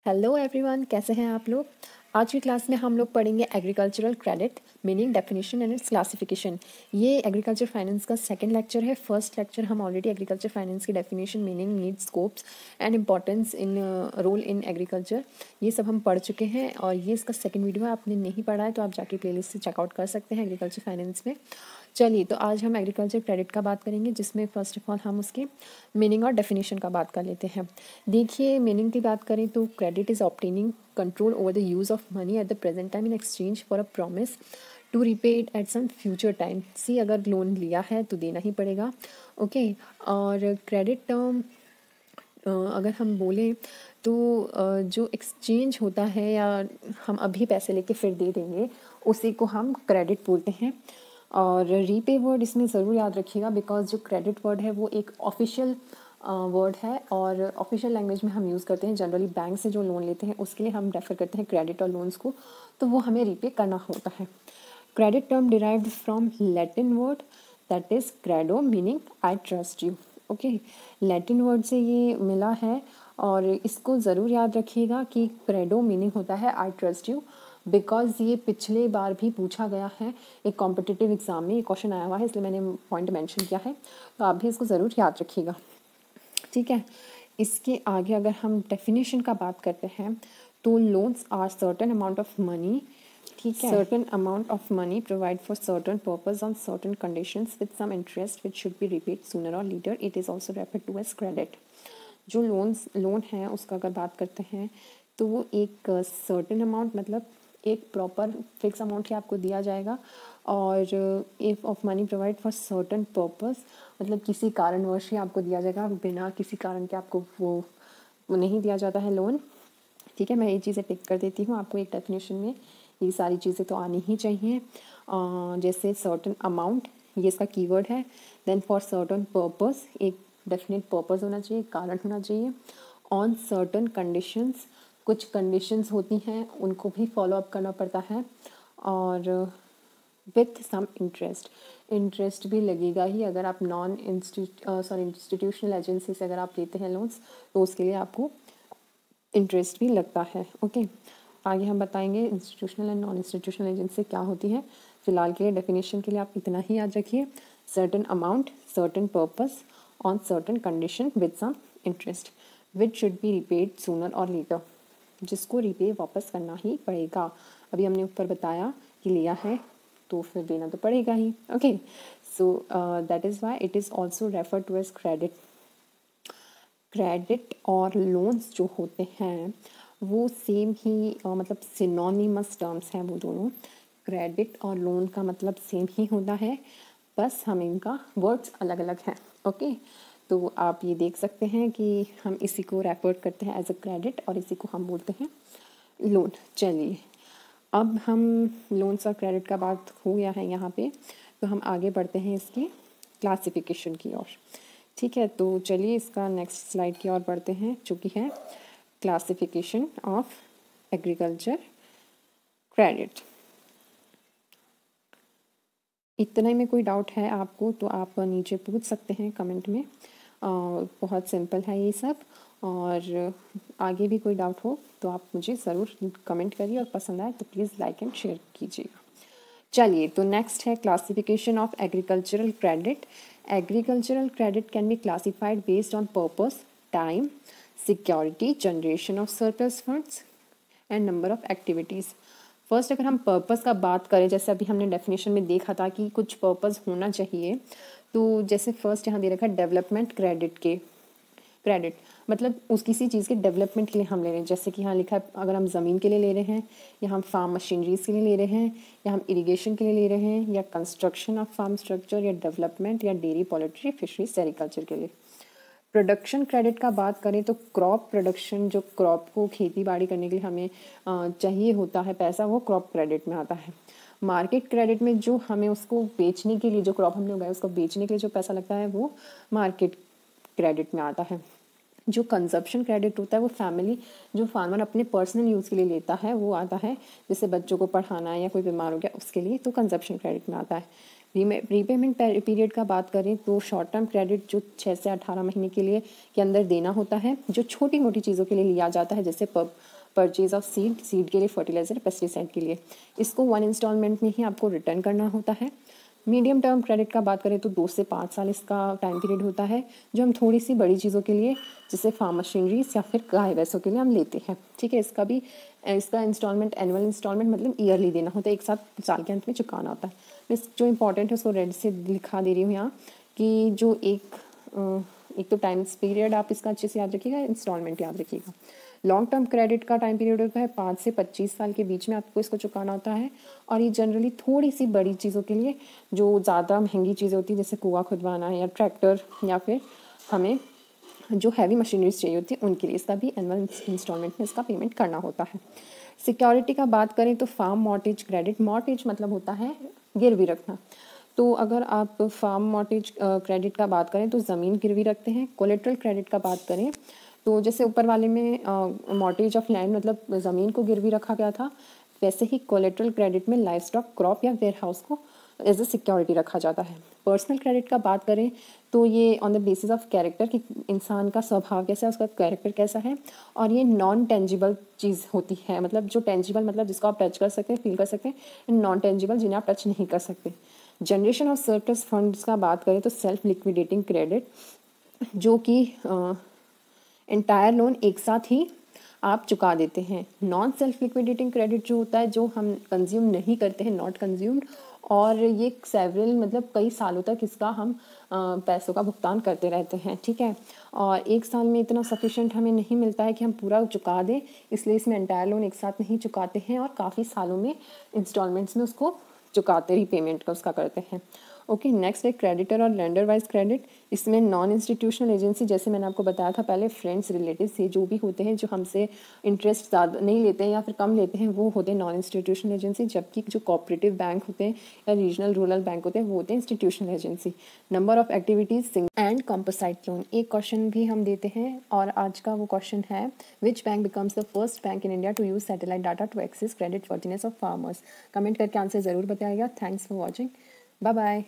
Hello everyone, कैसे हैं आप लोग। आज की क्लास में हम लोग पढ़ेंगे agricultural credit meaning, definition and its classification. ये एग्रीकल्चर फाइनेंस का सेकंड लेक्चर है। फर्स्ट लेक्चर हम ऑलरेडी एग्रीकल्चर फाइनेंस की definition, meaning, needs, scopes and importance in role in agriculture, ये सब हम पढ़ चुके हैं और ये इसका सेकंड वीडियो है। आपने नहीं पढ़ा है तो आप जाके प्लेलिस्ट से चेकआउट कर सकते हैं एग्रीकल्चर फाइनेंस में। चलिए, तो आज हम एग्रीकल्चर क्रेडिट का बात करेंगे, जिसमें फर्स्ट ऑफ ऑल हम उसकी मीनिंग और डेफिनेशन का बात कर लेते हैं। देखिए, मीनिंग की बात करें तो credit is obtaining control over the use of money at the present time in exchange for a promise to repay it at some future time. See, अगर लोन लिया है तो देना ही पड़ेगा। ओके। और क्रेडिट टर्म अगर हम बोलें तो जो एक्सचेंज होता है या हम अभी पैसे लेके फिर दे देंगे, उसी को हम क्रेडिट बोलते हैं। और रीपे वर्ड इसमें ज़रूर याद रखिएगा, बिकॉज जो क्रेडिट वर्ड है वो एक ऑफिशियल वर्ड है और ऑफिशियल लैंग्वेज में हम यूज़ करते हैं। जनरली बैंक से जो लोन लेते हैं उसके लिए हम रेफ़र करते हैं क्रेडिट और लोन्स को, तो वो हमें रीपे करना होता है। Credit term derived from Latin word that is credo, meaning I trust you. Okay, Latin word से ये मिला है और इसको ज़रूर याद रखिएगा कि क्रेडो मीनिंग होता है आई ट्रस्ट यू, बिकॉज ये पिछले बार भी पूछा गया है एक कॉम्पिटिटिव एग्जाम में, ये क्वेश्चन आया हुआ है, इसलिए मैंने पॉइंट मेंशन किया है, तो आप भी इसको ज़रूर याद रखिएगा। ठीक है, इसके आगे अगर हम डेफिनेशन का बात करते हैं तो loans are certain amount of money, ठीक है, certain amount of money provide for certain purpose on certain conditions with some interest which should be repaid sooner or later. It is also referred to as credit. जो loan है उसका अगर बात करते हैं तो वो एक सर्टेन अमाउंट, मतलब एक प्रॉपर फिक्स अमाउंट ही आपको दिया जाएगा, और if of money provide for certain purpose, मतलब किसी कारणवश ही आपको दिया जाएगा, बिना किसी कारण के आपको वो नहीं दिया जाता है लोन। ठीक है, मैं ये चीज़ें टिक कर देती हूँ। आपको एक डेफिनेशन में ये सारी चीज़ें तो आनी ही चाहिए। जैसे सर्टेन अमाउंट, ये इसका कीवर्ड है। देन फॉर सर्टेन पर्पस, एक डेफिनेट पर्पस होना चाहिए, कारण होना चाहिए। ऑन सर्टेन कंडीशंस, कुछ कंडीशंस होती हैं उनको भी फॉलो अप करना पड़ता है। और विथ सम इंटरेस्ट भी लगेगा ही। अगर आप इंस्टीट्यूशनल एजेंसी से अगर आप लेते हैं लोन्स तो उसके लिए आपको इंटरेस्ट भी लगता है। ओके, आगे हम बताएंगे institutional and non institutional agency क्या होती है। फिलहाल के लिए डेफिनेशन के लिए आप इतना ही याद रखिए, certain amount, certain purpose, on certain condition with some interest, which should be repaid sooner or later, जिसको रिपे वापस करना ही पड़ेगा। अभी हमने ऊपर बताया कि लिया है तो फिर देना तो पड़ेगा ही। Okay, so that is why it is also refer to as credit. Credit और लोन्स जो होते हैं वो सेम ही मतलब सिनोनिमस टर्म्स हैं वो दोनों। क्रेडिट और लोन का मतलब सेम ही होता है, बस हम इनका वर्ड्स अलग अलग हैं। ओके, तो आप ये देख सकते हैं कि हम इसी को रेफर करते हैं एज अ क्रेडिट और इसी को हम बोलते हैं लोन। चलिए, अब हम लोन्स और क्रेडिट का बात हो गया है यहाँ पे, तो हम आगे बढ़ते हैं इसकी क्लासिफिकेशन की ओर। ठीक है, तो चलिए इसका नेक्स्ट स्लाइड की ओर बढ़ते हैं, जो कि है क्लासिफिकेशन ऑफ एग्रीकल्चर क्रेडिट। इतने में कोई डाउट है आपको तो आप नीचे पूछ सकते हैं कमेंट में। बहुत सिंपल है ये सब, और आगे भी कोई डाउट हो तो आप मुझे ज़रूर कमेंट करिए, और पसंद आए तो प्लीज़ लाइक एंड शेयर कीजिएगा। चलिए, तो नेक्स्ट है classification of agricultural credit. Agricultural credit can be classified based on purpose, time, security, generation of surplus funds and number of activities. First, अगर हम पर्पस का बात करें, जैसे अभी हमने डेफिनेशन में देखा था कि कुछ पर्पस होना चाहिए, तो जैसे फर्स्ट यहाँ दे रखा है डेवलपमेंट क्रेडिट, मतलब उस किसी चीज़ के डेवलपमेंट के लिए हम ले रहे हैं। जैसे कि यहाँ लिखा है, अगर हम ज़मीन के लिए ले रहे हैं, या हम फार्म मशीनरीज के लिए ले रहे हैं, या हम इरिगेशन के लिए ले रहे हैं, या कंस्ट्रक्शन ऑफ फार्म स्ट्रक्चर, या डेवलपमेंट, या डेयरी, पोल्ट्री, फिशरीज, सेरिकल्चर के लिए। प्रोडक्शन क्रेडिट का बात करें तो क्रॉप प्रोडक्शन, जो क्रॉप को खेती बाड़ी करने के लिए हमें चाहिए होता है पैसा, वो क्रॉप क्रेडिट में आता है। मार्केट क्रेडिट में जो हमें उसको बेचने के लिए, जो क्रॉप हमने उगाया उसको बेचने के लिए जो पैसा लगता है वो मार्केट क्रेडिट में आता है। जो कंजप्शन क्रेडिट होता है वो फैमिली, जो फार्मर अपने पर्सनल यूज़ के लिए लेता है वो आता है, जैसे बच्चों को पढ़ाना या कोई बीमार हो गया उसके लिए, तो कंजप्शन क्रेडिट में आता है। रीपेमेंट पीरियड का बात करें तो शॉर्ट टर्म क्रेडिट जो 6 से 18 महीने के लिए के अंदर देना होता है, जो छोटी मोटी चीज़ों के लिए लिया जाता है, जैसे परचेज ऑफ सीड के लिए, फर्टिलाइजर, पेस्टिसाइड के लिए, इसको 1 इंस्टॉलमेंट में ही आपको रिटर्न करना होता है। मीडियम टर्म क्रेडिट का बात करें तो 2 से 5 साल इसका टाइम पीरियड होता है, जो हम थोड़ी सी बड़ी चीज़ों के लिए, जैसे फार्म मशीनरीज या फिर गाय भैंसों के लिए हम लेते हैं। ठीक है, इसका इंस्टॉलमेंट एनुअल इंस्टॉलमेंट मतलब ईयरली देना होता है, एक साथ साल के अंत में चुकाना होता है। जो इंपॉर्टेंट है उसको रेड से लिखा दे रही हूँ यहाँ, कि जो एक तो टाइम पीरियड आप इसका अच्छे से याद रखिएगा, इंस्टॉलमेंट याद रखिएगा। लॉन्ग टर्म क्रेडिट का टाइम पीरियड होता है 5 से 25 साल के बीच में आपको इसको चुकाना होता है, और ये जनरली थोड़ी सी बड़ी चीज़ों के लिए, जो ज़्यादा महंगी चीज़ें होती हैं, जैसे कुआं खुदवाना या ट्रैक्टर, या फिर हमें जो हैवी मशीनरीज चाहिए होती है उनके लिए, इसका भी एनुअल इंस्टॉलमेंट में इसका पेमेंट करना होता है। सिक्योरिटी का बात करें तो फार्म मॉर्टेज क्रेडिट, मॉर्टेज मतलब होता है गिरवी रखना। तो अगर आप फार्म मॉर्टेज क्रेडिट का बात करें तो ज़मीन गिरवी रखते हैं। कोलेट्रल क्रेडिट का बात करें तो जैसे ऊपर वाले में मॉर्टेज ऑफ लैंड मतलब ज़मीन को गिरवी रखा गया था, वैसे ही कोलेट्रल क्रेडिट में लाइफ स्टॉक, क्रॉप या वेयर हाउस को एज ए सिक्योरिटी रखा जाता है। पर्सनल क्रेडिट का बात करें तो ये on the basis of character, कि इंसान का स्वभाव कैसा है, उसका कैरेक्टर कैसा है, और ये नॉन टेंजिबल चीज़ होती है, मतलब जो टेंजिबल मतलब जिसको आप टच कर सकते हैं, फील कर सकते हैं, एंड नॉन टेंजिबल जिन्हें आप टच नहीं कर सकते। जनरेशन ऑफ सरप्लस फंड्स का बात करें तो सेल्फ लिक्विडेटिंग क्रेडिट, जो कि एंटायर लोन एक साथ ही आप चुका देते हैं। नॉन सेल्फ लिक्विडेटिंग क्रेडिट जो होता है, जो हम कंज्यूम नहीं करते हैं, नॉट कंज्यूम्ड, और ये सेवरल मतलब कई सालों तक इसका हम पैसों का भुगतान करते रहते हैं। ठीक है, और एक साल में इतना सफिशेंट हमें नहीं मिलता है कि हम पूरा चुका दें, इसलिए इसमें एंटायर लोन एक साथ नहीं चुकाते हैं, और काफ़ी सालों में इंस्टॉलमेंट्स में उसको चुकाते, रीपेमेंट का उसका करते हैं। ओके, नेक्स्ट है क्रेडिटर और लेंडर वाइज क्रेडिट। इसमें नॉन इंस्टीट्यूशनल एजेंसी, जैसे मैंने आपको बताया था पहले, फ्रेंड्स, रिलेटिव्स, ये जो भी होते हैं जो हमसे इंटरेस्ट ज़्यादा नहीं लेते हैं या फिर कम लेते हैं, वो होते हैं नॉन इंस्टीट्यूशनल एजेंसी। जबकि जो कोऑपरेटिव बैंक होते हैं या रीजनल रूरल बैंक होते हैं, वो होते हैं institutional agency. Number of activities and composite loan, एक क्वेश्चन भी हम देते हैं, और आज का वो क्वेश्चन है, which bank becomes the first bank in India to use satellite data to access credit worthiness of farmers. Comment करके आंसर ज़रूर बताइएगा। Thanks for watching, bye bye.